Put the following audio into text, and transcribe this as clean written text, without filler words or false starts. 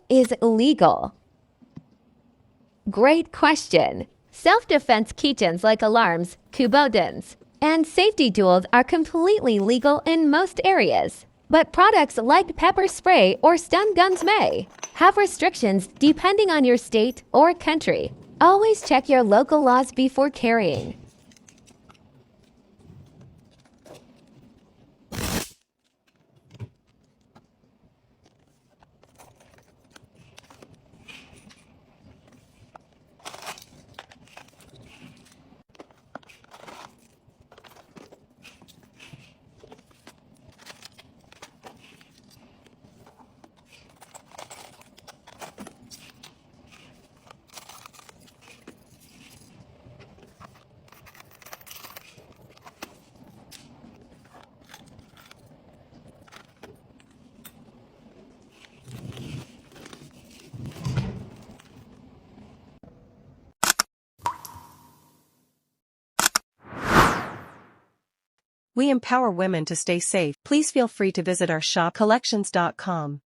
is illegal? Great question. Self-defense keychains like alarms, kubodens, and safety tools are completely legal in most areas. But products like pepper spray or stun guns may have restrictions depending on your state or country. Always check your local laws before carrying. We empower women to stay safe. Please feel free to visit our shop collections.com.